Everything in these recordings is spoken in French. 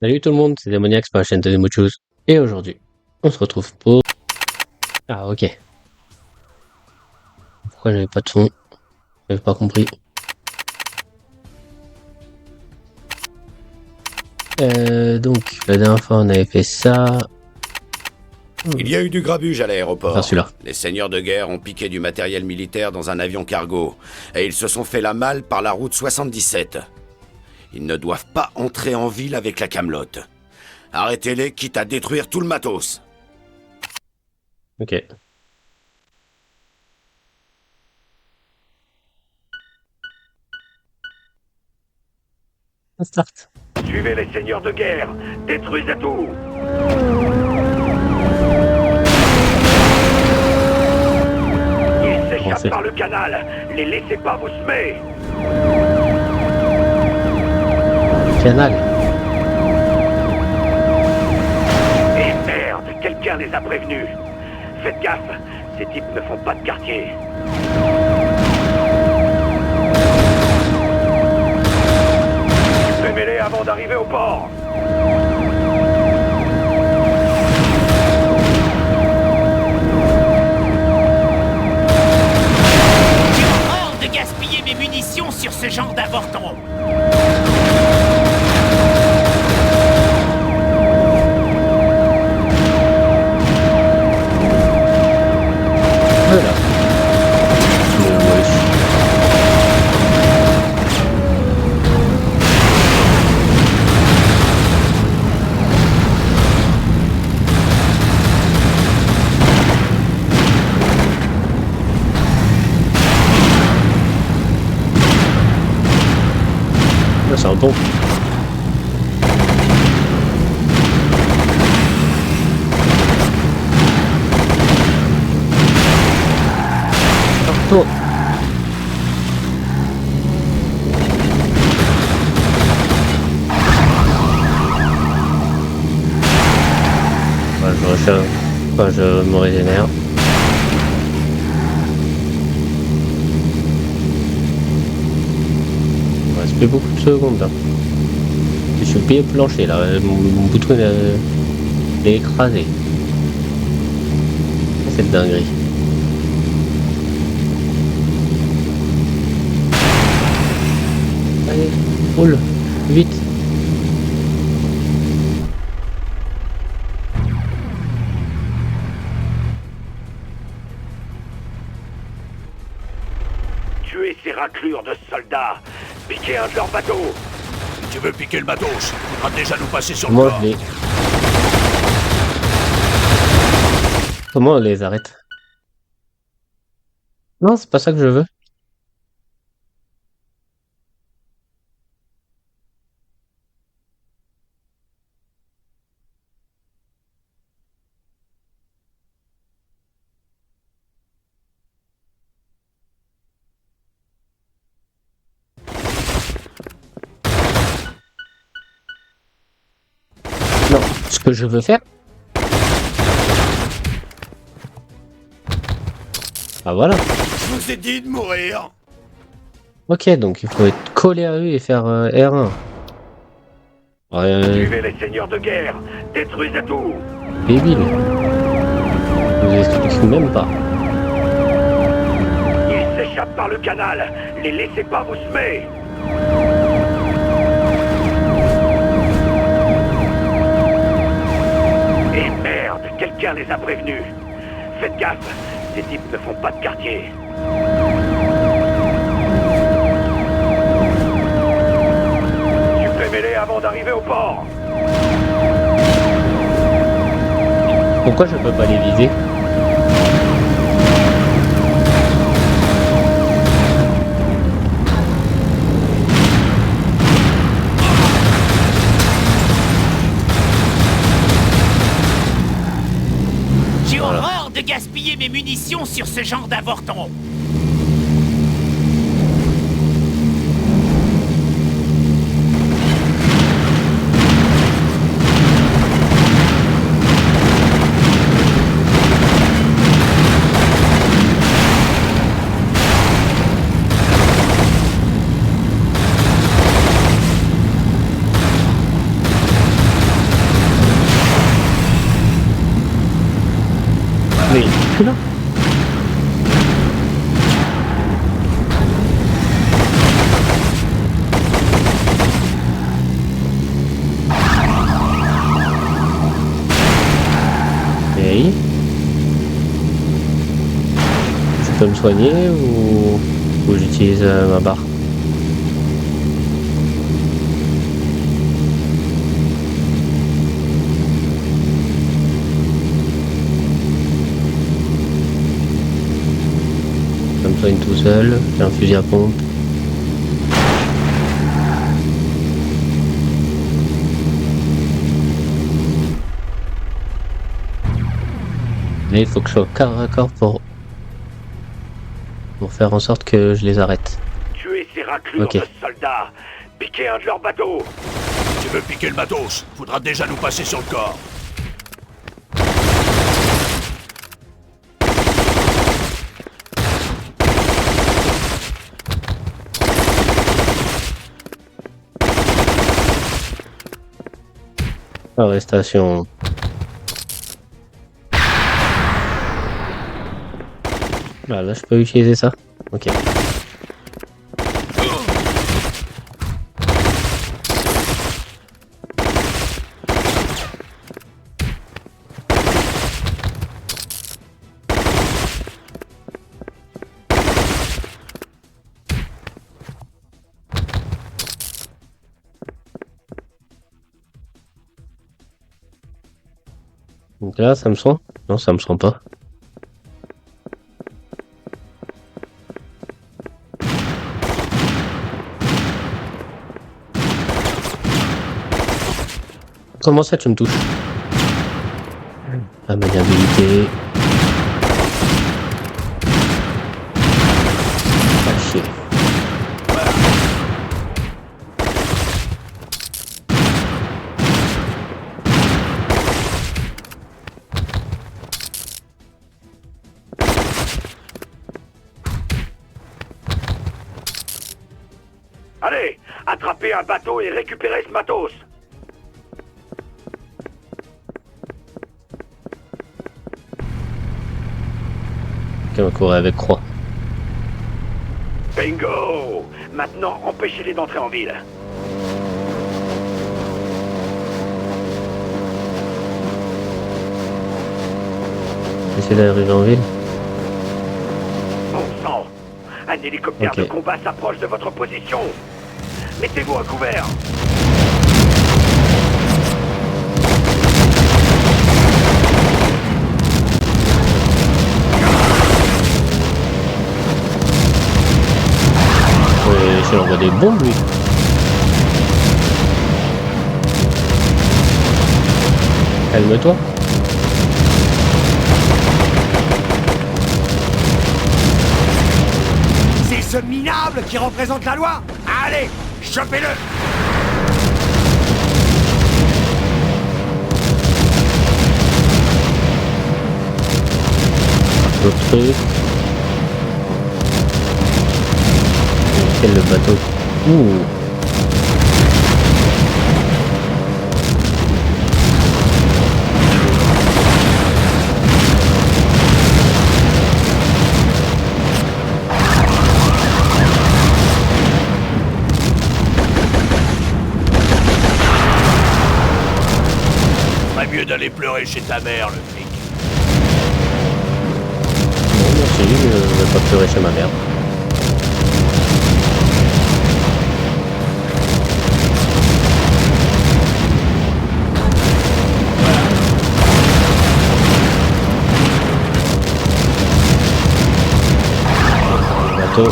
Salut tout le monde, c'est Démoniax pour la chaîne de Muchos. Et aujourd'hui, on se retrouve pour... Ah ok. Pourquoi j'avais pas de son? J'avais pas compris. Donc, la dernière fois on avait fait ça... Il y a eu du grabuge à Enfin l'aéroport. celui-là. Les seigneurs de guerre ont piqué du matériel militaire dans un avion cargo. Et ils se sont fait la malle par la route 77. Ils ne doivent pas entrer en ville avec la camelote. Arrêtez-les, quitte à détruire tout le matos. Ok. On start. Suivez les seigneurs de guerre. Détruisez tout. Ils s'échappent par le canal. Les laissez pas vous semer. Canal. Et merde, quelqu'un les a prévenus. Faites gaffe, ces types ne font pas de quartier. Supprimez-les avant d'arriver au port. Hors de gaspiller mes munitions sur ce genre d'avorton. Voilà. C'est un bon. Oh. Je me régénère. Il me reste plus beaucoup de secondes là. Je suis plié plancher là, mon bouton il est écrasé. C'est de dinguerie. Allez, roule, vite. Tuez ces raclures de soldats. Piquez un de leurs bateaux. Si tu veux piquer le matos, faudra déjà nous passer sur le Comment corps. je les... Comment on les arrête? Non, c'est pas ça que je veux. Non, ce que je veux faire... Ah voilà. Je vous ai dit de mourir. Ok, donc il faut être collé à eux et faire R1. Suivez les seigneurs de guerre. Détruisez tout. Débile. Je vous explique même pas. Ils s'échappent par le canal. Les laissez pas vous semer. Et merde, quelqu'un les a prévenus. Faites gaffe, ces types ne font pas de quartier. Supprimez-les avant d'arriver au port. Pourquoi je peux pas les viser? J'ai horreur de gaspiller mes munitions sur ce genre d'avorton. Mais il est plus là. Hey. Je peux me soigner ou j'utilise ma barre? Je me soigne tout seul, j'ai un fusil à pompe. Mais il faut que je sois corps à corps pour faire en sorte que je les arrête. Tuer ces raclures Ok. de soldats. Piquer un de leurs bateaux. Si tu veux piquer le matos, faudra déjà nous passer sur le corps. Arrestation. Ah, là, je peux utiliser ça. Ok. Donc là, ça me sent? Non, ça me sent pas. Comment ça, tu me touches? Ah, maniabilité. Ah, chier. Allez, attrapez un bateau et récupérez ce matos. Ok, on va courir avec croix. Bingo! Maintenant, empêchez-les d'entrer en ville. J'essaie d'arriver en ville. Bon sang! Un hélicoptère Ok. de combat s'approche de votre position. Mettez-vous à couvert. Ouais, il envoie des bombes, lui. Calme-toi. C'est ce minable qui représente la loi. Allez, chopez-le. D'autres trucs. Quel le bateau. Ouh. Ferait mieux d'aller pleurer chez ta mère, le flic. Non, merci, je vais pas pleurer chez ma mère. Bateau.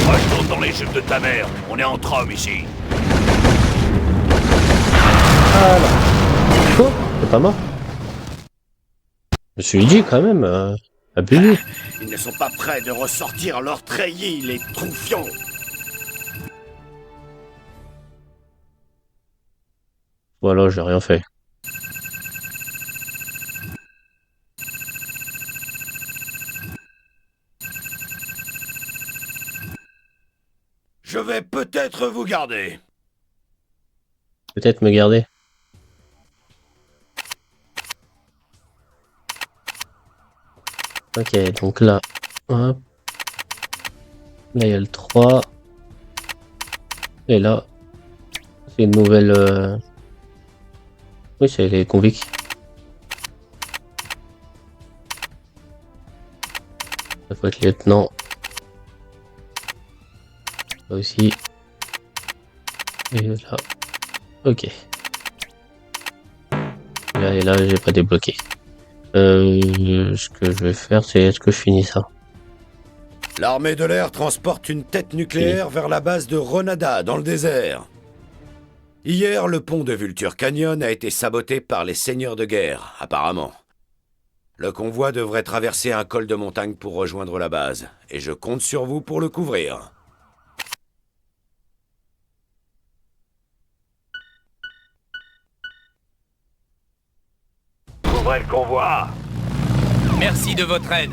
Retourne dans les jupes de ta mère. On est entre hommes ici. Oh, c'est pas mort. Je me suis dit quand même, abusé. Ils ne sont pas prêts de ressortir leur treillis, les troufions. Voilà, j'ai rien fait. Je vais peut-être vous garder. Peut-être me garder. Ok, donc là, hop. Là, il y a le 3. Et là, c'est une nouvelle... Oui, c'est les convicts. Ça faut être lieutenant. Là aussi. Et là. Ok. Là et là, j'ai pas débloqué. Ce que je vais faire, c'est est-ce que je finis ça? L'armée de l'air transporte une tête nucléaire vers la base de Ronada, dans le désert. Hier, le pont de Vulture Canyon a été saboté par les seigneurs de guerre, apparemment. Le convoi devrait traverser un col de montagne pour rejoindre la base, et je compte sur vous pour le couvrir. Ouvrez le convoi. Merci de votre aide.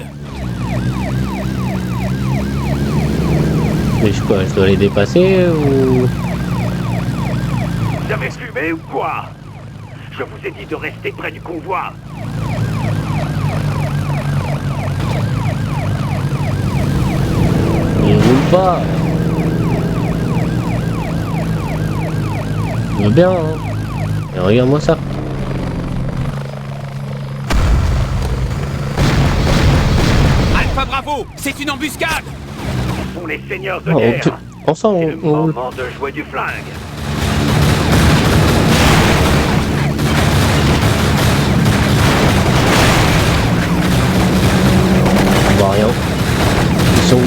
Mais je dois les dépasser ou... Vous avez fumé ou quoi? Je vous ai dit de rester près du convoi. Il roule pas. Il va bien, hein. Et regarde-moi ça. Alpha Bravo, c'est une embuscade. Ce sont les seigneurs de Oh, guerre. Enfin, C'est le on roule. moment de jouer du flingue. On voit rien. Ils sont où?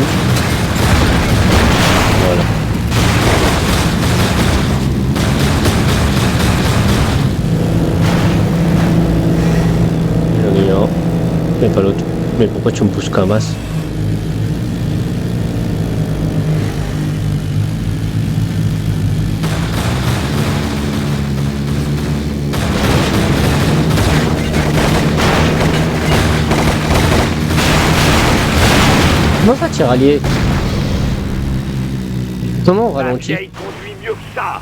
Voilà. J'en ai un. Mais pas l'autre. Mais pourquoi tu me pousses comme masse? Comment ça, tiralier? Comment on La ralentit? vieille conduit mieux que ça.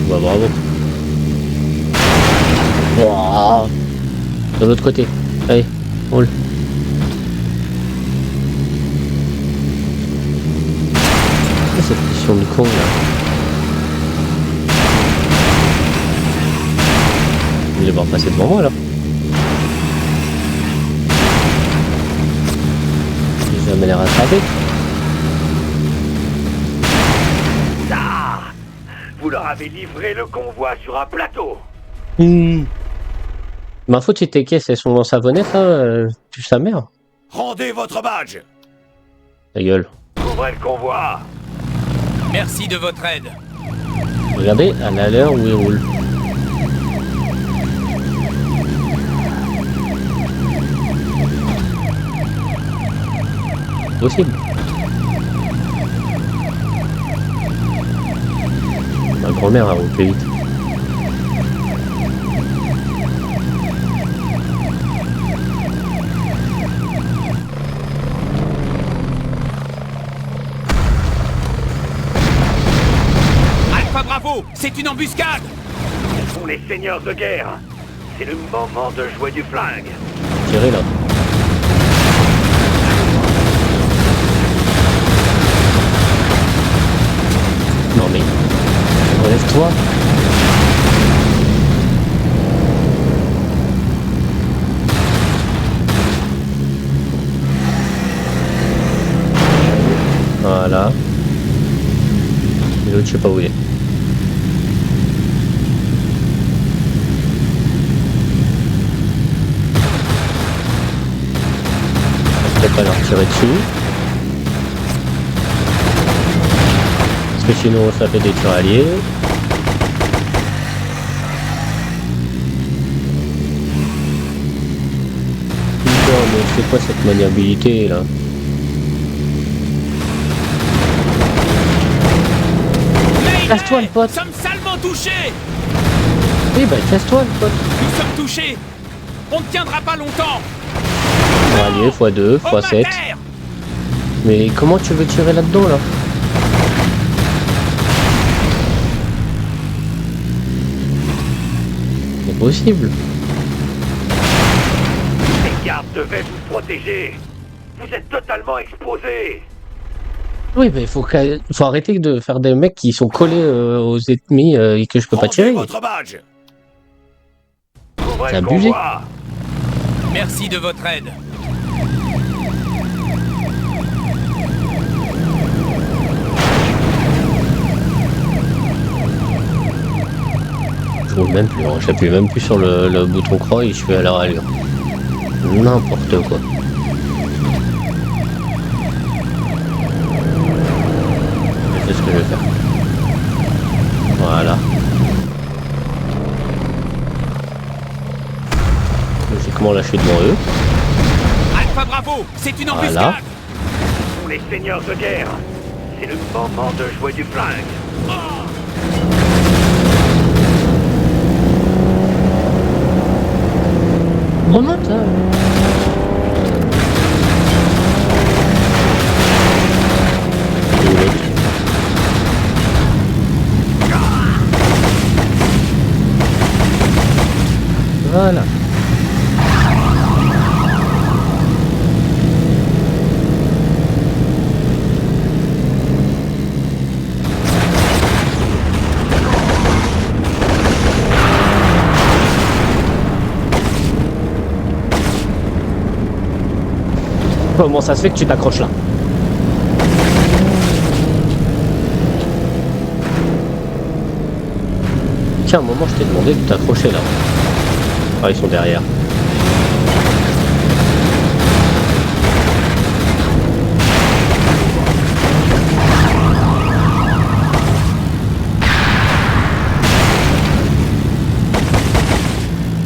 Bah bravo. Wouah. De l'autre côté. Allez, roule. Qu'est-ce que cette mission de con là? Il va passer devant moi là. J'ai jamais les rattraper. Ça, vous leur avez livré le convoi sur un plateau. Ma faute, si tes caisses elles sont dans sa bonnette là, tu sa mère. Rendez votre badge! Ta gueule. Ouvrez le convoi. Merci de votre aide. Regardez à l'heure où il roule. Possible. Ma grand-mère elle roule plus vite. Alpha Bravo, c'est une embuscade. Ce sont les seigneurs de guerre. C'est le moment de jouer du flingue. Tirez là. Non mais, relève-toi. Voilà. Et l'autre, je sais pas où il est. Je vais pas leur tirer dessus. Parce que sinon ça fait des tiraliers. Putain, mais c'est quoi cette maniabilité là? Casse-toi le pote. Nous sommes salement touchés. Oui bah casse-toi le pote. Nous sommes touchés. On ne tiendra pas longtemps. Allié, x2, Au x7. mater! Mais comment tu veux tirer là-dedans là? C'est possible. Les gardes devaient vous protéger. Vous êtes totalement exposés. Oui, mais faut arrêter de faire des mecs qui sont collés aux ennemis et que je peux pas Rendez tirer. votre badge. Ouvrez C'est le abusé. convoi. Merci de votre aide. Je roule même plus, hein. J'appuie même plus sur le bouton croix et je suis à la rallure. N'importe quoi. C'est ce que je vais faire. Voilà. Logiquement là je suis devant eux. Alpha Bravo, c'est une embuscade. Voilà. Pour les seigneurs de guerre, c'est le moment de jouer du flingue. Remonte hein. Et où l'autre? Voilà. Comment ça se fait que tu t'accroches là? Tiens, à un moment, je t'ai demandé de t'accrocher là. Ah, ils sont derrière.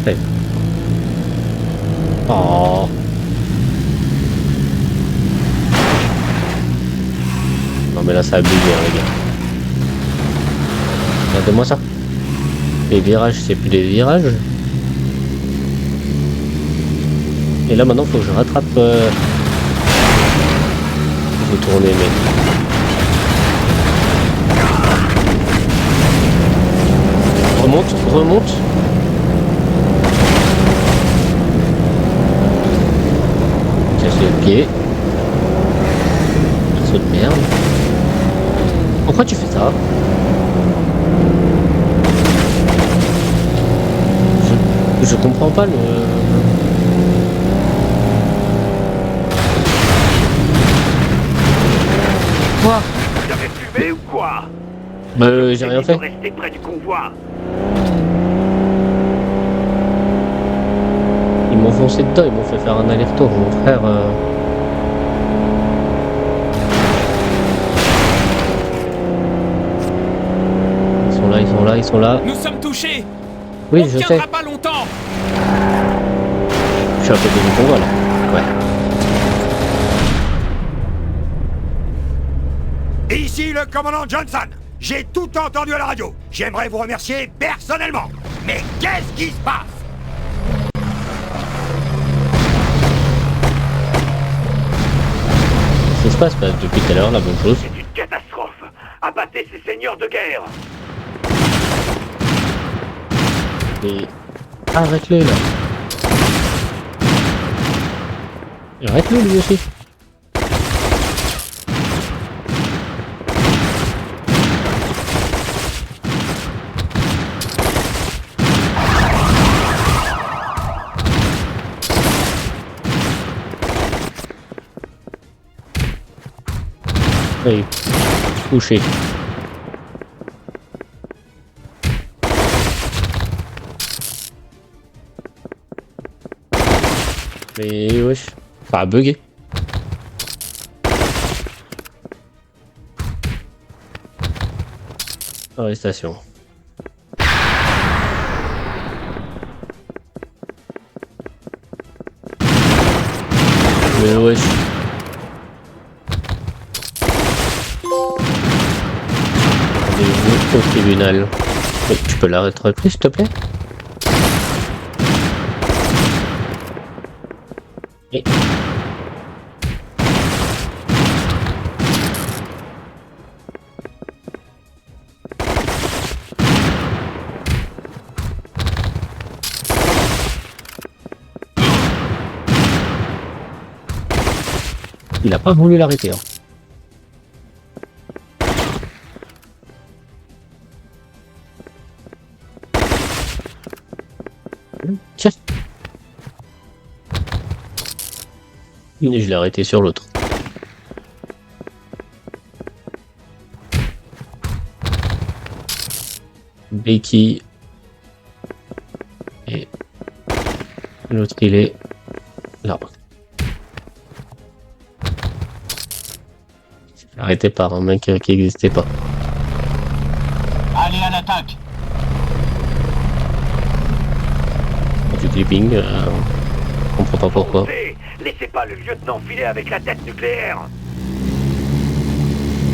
Hey. Oh. Non mais là ça a bugué hein, les gars. Regardez-moi ça. Les virages c'est plus des virages. Et là maintenant faut que je rattrape. Je vais tourner mais. Remonte, remonte. Casse le pied. Saut de merde. Pourquoi tu fais ça? Je comprends pas le... Quoi? Vous avez fumé ou quoi? J'ai rien fait. Restez près du convoi. Ils m'ont foncé dedans, ils m'ont fait faire un aller-retour, mon frère. Ils sont là, ils sont là, ils sont là. Nous sommes touchés. Oui, On je sais. tiendra pas longtemps. Je suis à côté du convoi là. Ouais. Et ici le commandant Johnson. J'ai tout entendu à la radio. J'aimerais vous remercier personnellement. Mais qu'est-ce qui se passe? Qu'est-ce qui se passe? Bah, depuis tout à l'heure, la même chose. C'est une catastrophe. Abattez ces seigneurs de guerre. Mais arrête-le là. Arrête-le lui aussi. Oui, couché. Mais wesh, ça a bugué. Arrestation. Mais wesh. Rendez-vous au tribunal. Oui, tu peux l'arrêter plus s'il te plaît? Et... Il a pas voulu l'arrêter. Hein. Tiens. Et je l'ai arrêté sur l'autre. Becky. Et l'autre il est là. Arrêté par un mec qui n'existait pas. Allez à l'attaque. Du clipping, on comprend pas pourquoi. Laissez pas le lieutenant filer avec la tête nucléaire.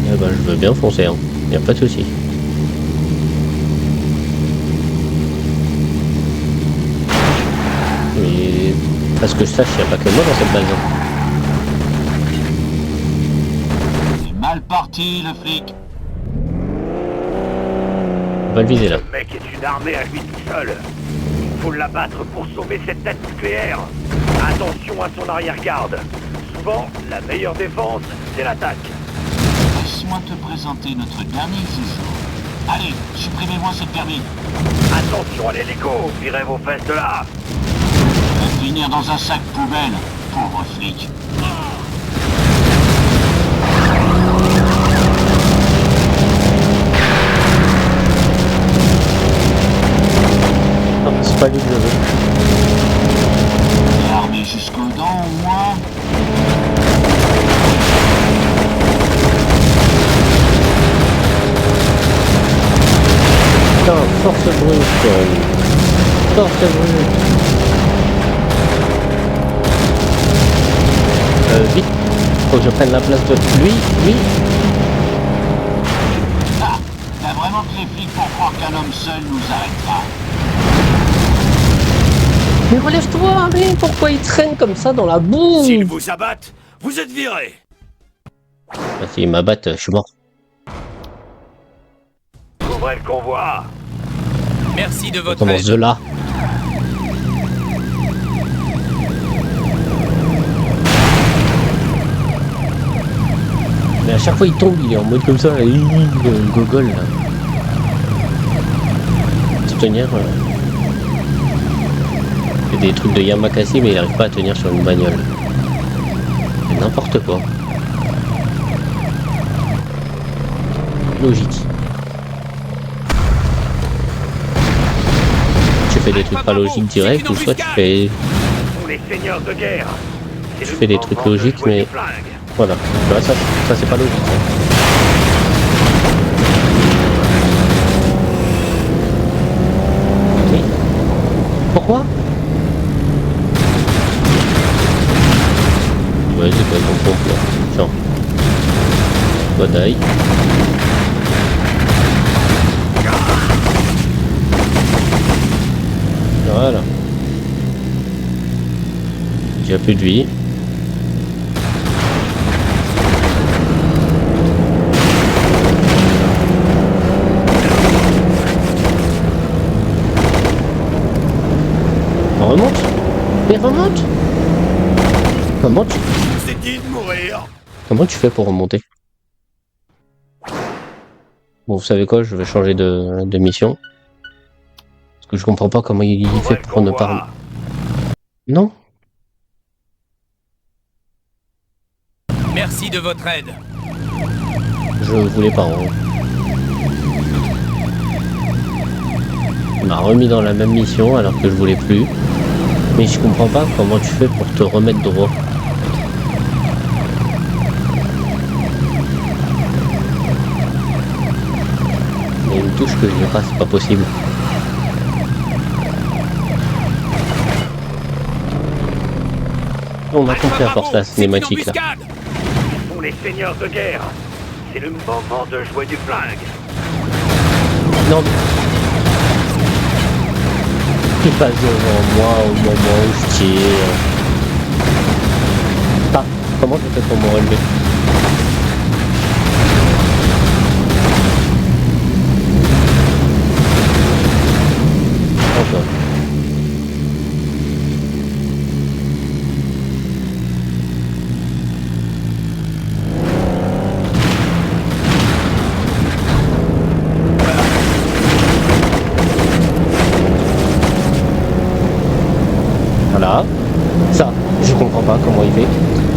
Eh ben, je veux bien foncer, hein. Y a pas de souci. Mais parce que je sache, y a pas que moi dans cette base. Hein. C'est mal parti, le flic. On va le viser là. Ce mec est une armée à lui tout seul. Il faut l'abattre pour sauver cette tête nucléaire. Attention à son arrière-garde. Souvent, la meilleure défense, c'est l'attaque. Laisse-moi te présenter notre dernier joujou. Allez, supprimez-moi cette permis. Attention à l'hélico, virez vos fesses de là. Je vais finir dans un sac poubelle, pauvre flic. Non, c'est pas lui que je veux. T'es armé jusqu'aux dents, au moins. Putain, force brute. Force brute. Vite. Faut que je prenne la place de lui. Ah, t'as vraiment que les flics pour croire qu'un homme seul nous arrête pas. Mais relève-toi, mais pourquoi il traîne comme ça dans la boue? S'ils vous abattent, vous êtes virés. Bah, s'il m'abatte, je suis mort. Ouvrez le convoi. Merci de On votre commence aide. de là. Mais à chaque fois il tombe, il est en mode comme ça, gogol là. Se tenir. Il fait des trucs de Yamakasi mais il arrive pas à tenir sur une bagnole. C'est n'importe quoi. Logique. Tu fais des trucs pas logiques direct ou soit tu fais. On est seigneurs de guerre. Tu fais des trucs logiques mais. Voilà, ouais, ça c'est pas logique. Hein. Oui. Pourquoi? Ouais, c'est pas ton pompe là. Tiens. Toi d'ail. Voilà. Il n'y a plus de vie. On remonte? Mais remonte! C'est dit de mourir. Comment tu fais pour remonter? Bon, vous savez quoi, je vais changer de mission. Parce que je comprends pas comment il fait pour ne pas... Non? Merci de votre aide. Je voulais pas. Hein. Il m'a remis dans la même mission alors que je voulais plus. Mais je comprends pas comment tu fais pour te remettre droit. Il y a une touche que je n'ai pas, c'est pas possible. On a compris à force la cinématique là. On est seigneurs de guerre. C'est le moment de jouer du flingue. Non. Il passe devant moi au moment où je tire. Comment je fais pour me relever? Encore. Voilà. Ça, je comprends pas comment il fait.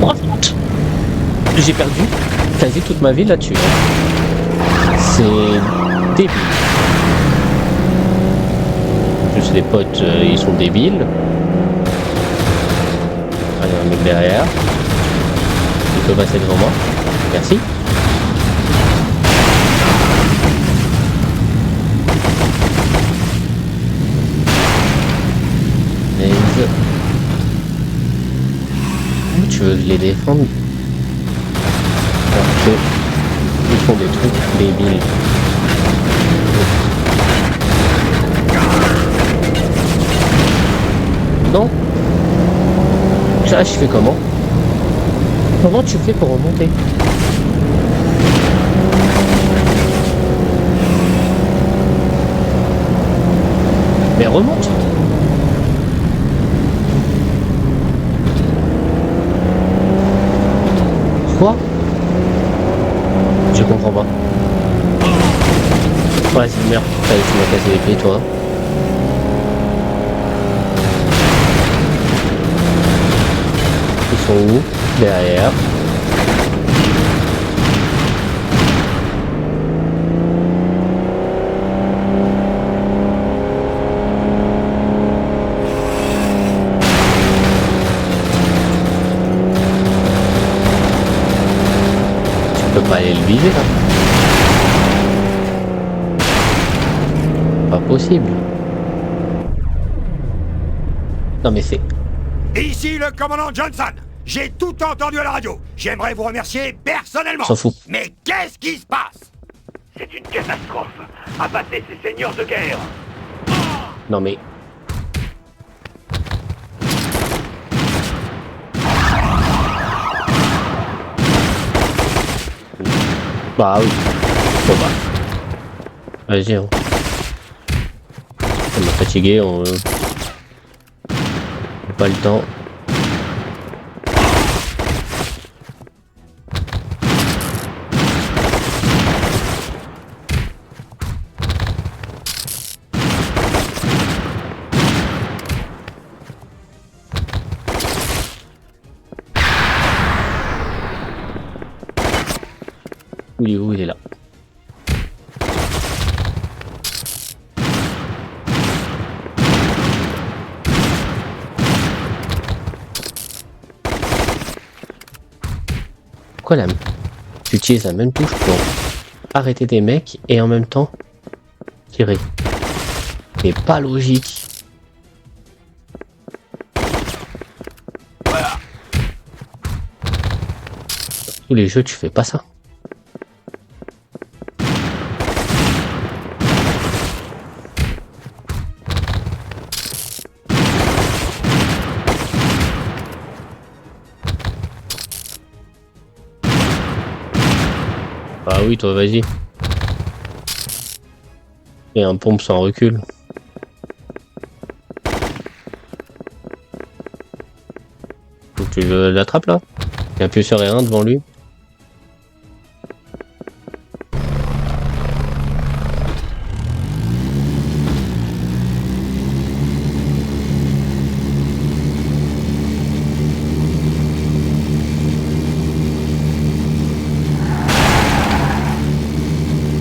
Oh, j'ai perdu quasi toute ma vie là-dessus. C'est débile. Juste les potes, ils sont débiles. Ah, il y a un mec derrière. Il peut passer devant moi. Merci. Comment tu veux les défendre parce que ils font des trucs débiles. Non. Ça, je fais comment? Comment tu fais pour remonter? Mais remonte. Quoi? Je comprends pas. Ouais, c'est merde. Allez, tu m'as cassé les pieds, toi. Ils sont où? Derrière. Tu peux pas aller le viser là. Pas possible. Non mais c'est... Ici le commandant Johnson. J'ai tout entendu à la radio. J'aimerais vous remercier personnellement. S'en fout. Mais qu'est-ce qui se passe? C'est une catastrophe. Abattez ces seigneurs de guerre. Non mais... Bah oui. Bon bah. Vas-y, hein. On m'a fatigué, on... Pas le temps. Il est où? Il est là. Pourquoi là tu utilises la même touche pour arrêter des mecs et en même temps tirer? C'est pas logique. Dans tous les jeux tu fais pas ça. Ah oui, toi, vas-y. Et un pompe sans recul. Donc, tu l'attrapes là? Il appuie sur R1 devant lui.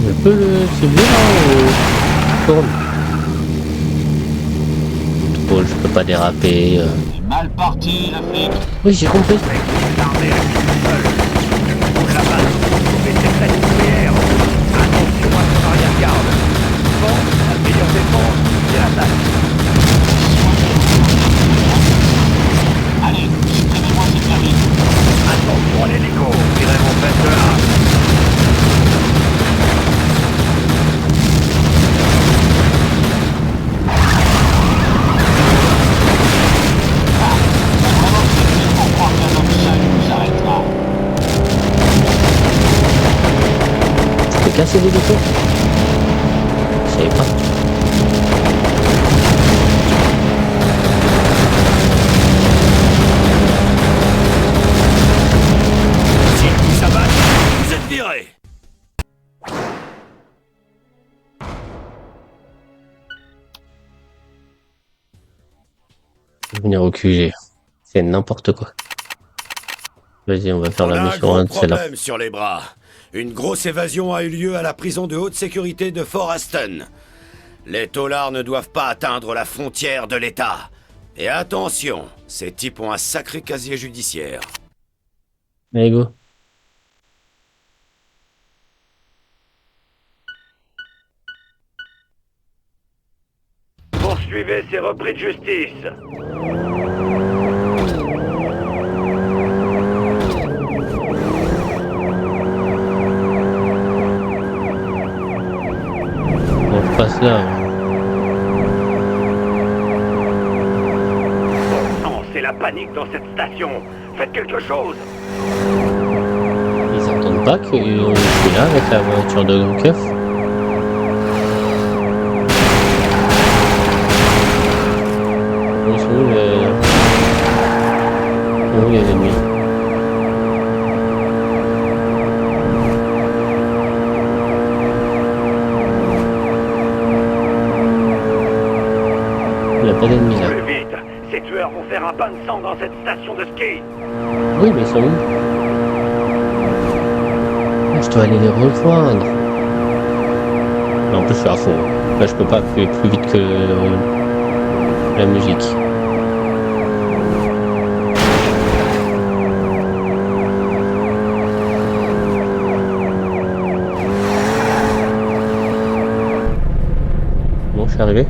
Je peux le cibler là ou tourne? Trop, je peux pas déraper. C'est mal parti, le flic. Oui, j'ai compris. L'armée est seule. Faut la battre pour sauver cette tête nucléaire. Attention à son arrière-garde. Souvent, la meilleure défense, c'est l'attaque. Allez, supprimez-moi ces claviers. Attention à l'hélico, tirez vos fesses de là. Vraiment, c'est fait pour croire qu'un homme seul nous arrêtera. cassé l'hélico? Je savais pas. Si tout s'abat, vous êtes virés. Venir au QG. C'est n'importe quoi. Vas-y, on va faire On a la un mission gros 1 de celle-là. problème sur les bras. Une grosse évasion a eu lieu à la prison de haute sécurité de Fort Aston. Les taulards ne doivent pas atteindre la frontière de l'État. Et attention, ces types ont un sacré casier judiciaire. Allez, go. Poursuivez ces repris de justice. On repasse là. Bon sang, c'est la panique dans cette station. Faites quelque chose. Ils entendent pas que je suis là avec la voiture de keuf. Ils sont où les ennemis? Il n'y a pas d'ennemis là. Plus vite. Ces tueurs vont faire un bain de sang dans cette station de ski. Oui, mais ils sont où? Ah, je dois aller les rejoindre. Mais en plus, je suis à fond. Là, je peux pas plus vite que la musique. Bon, je suis arrivé.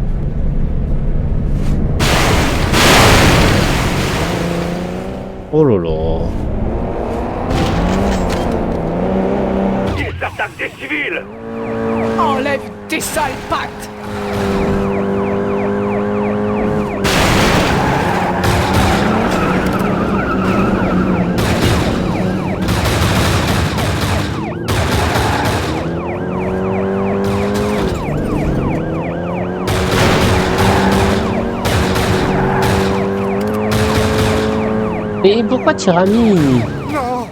Oh là là. Ils attaquent des civils. Enlève tes sales pattes! Et pourquoi Tirami? Non!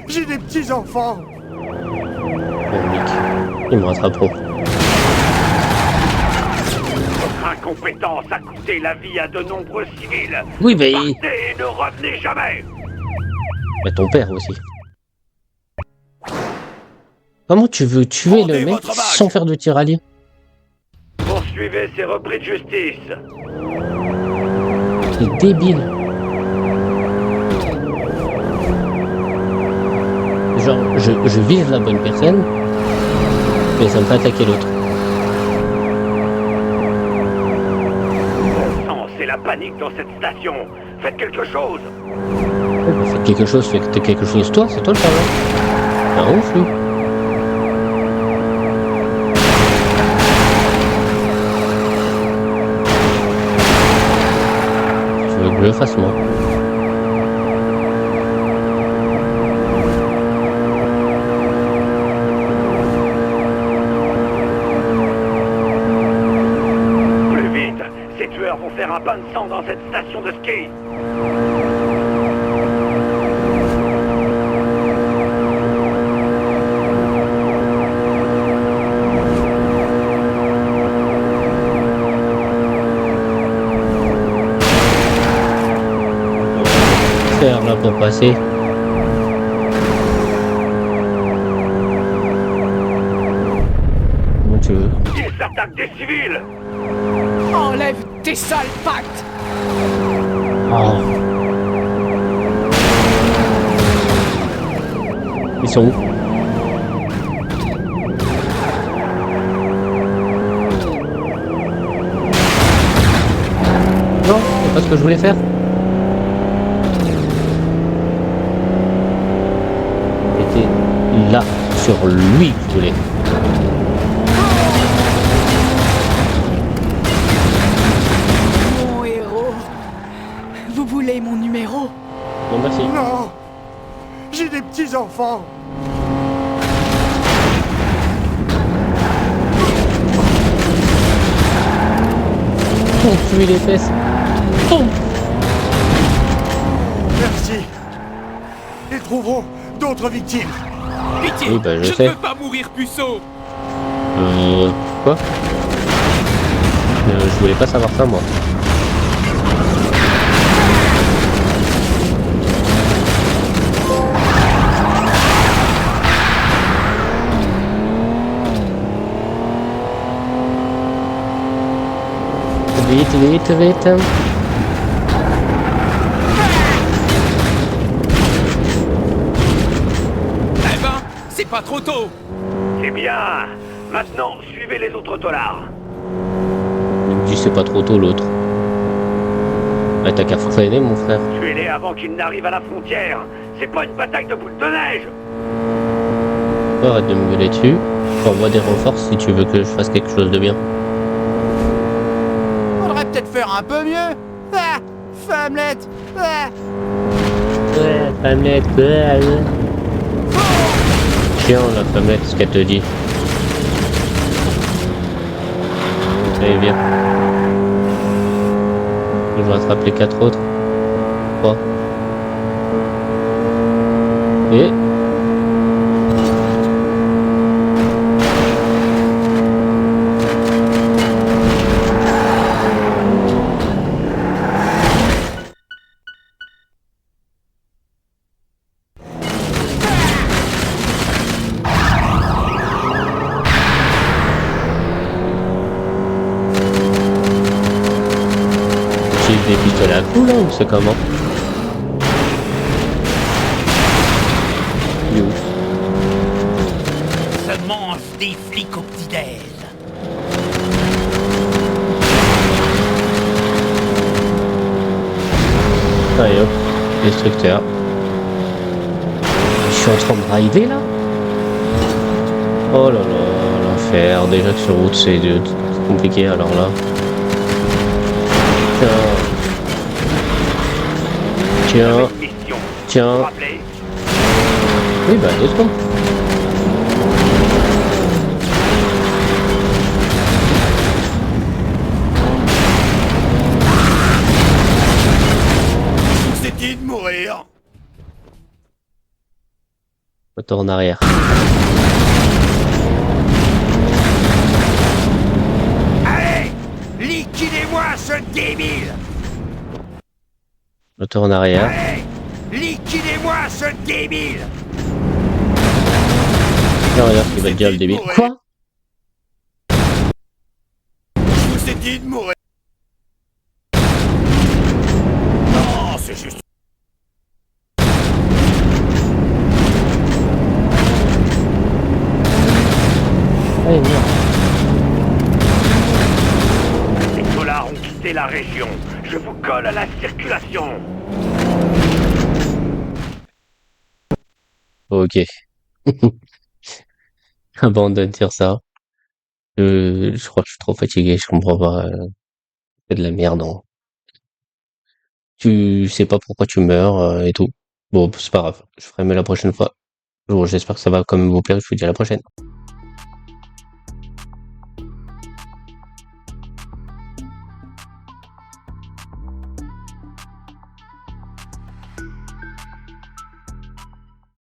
J'ai des petits-enfants! Bon, Mick, ils me rattraperont. Votre incompétence a coûté la vie à de nombreux civils. Oui, mais... Partez et ne revenez jamais. mais ton père aussi. Comment tu veux tuer Rendez le mec votre bague. sans faire de tir allié? Poursuivez ces repris de justice. C'est débile. Genre, je vise la bonne personne, mais ça me fait attaquer l'autre. Bon sang, c'est la panique dans cette station. Faites quelque chose. Ouais, bah, faites quelque chose, faites quelque chose toi, c'est toi le problème. Un ouf, lui. Tu veux que je le fasse, moi? Plus vite. Ces tueurs vont faire un bain de sang dans cette station de ski. Faire là pour passer. Comment tu veux? Ils attaquent des civils. Enlève tes sales pattes! Oh. Ils sont où? Non, c'est pas ce que je voulais faire. C'était là, sur lui que je voulais. Mon héros! Vous voulez mon numéro? Bon, merci. Non! J'ai des petits-enfants! tuer les fesses. Boum. Merci. Ils trouveront d'autres victimes. Pitié, Oui, bah, je je sais. ne veux pas mourir, puceau. Quoi? Je voulais pas savoir ça, moi. Vite, vite, vite. Eh ben, c'est pas trop tôt. C'est bien. Maintenant, suivez les autres tolards. Il me dit c'est pas trop tôt l'autre. Ah, t'as qu'à freiner, mon frère. Tuez-les avant qu'ils n'arrivent à la frontière. C'est pas une bataille de boules de neige. Arrête de me gueuler dessus. Envoie des renforts si tu veux que je fasse quelque chose de bien. Faudrait peut-être faire un peu mieux. Ah, femmelette. Ah. Ouais, femmelette, Tiens, la femmelette, ce qu'elle te dit. Allez, viens. Je vais rattraper les 4 autres. 3. Et... des pistolets à coups là ou c'est comment? Il est où? Se mange des flics au petit-déj. Allez hop, destructeur. Je suis en train de rider là? Oh là là, l'enfer. Déjà que sur route c'est compliqué alors là. Tiens. Mission. Tiens. Vous vous rappelez? Oui bah 2 secondes. Je vous ai dit de mourir. Retour en arrière. Allez! Liquidez-moi ce débile! Retour en arrière. Allez! Liquidez-moi ce débile! Là regarde ce qu'il va te dire le débile. Quoi? Je vous ai dit de mourir. Non, c'est juste... Allez, merde. Les tolards ont quitté la région. Je vous colle à la circulation. Ok. Abandonne dire ça. Je crois que je suis trop fatigué, je comprends pas. C'est de la merde. Hein. Tu sais pas pourquoi tu meurs et tout. Bon, c'est pas grave. Je ferai mieux la prochaine fois. Bon, j'espère que ça va quand même vous plaire. Je vous dis à la prochaine.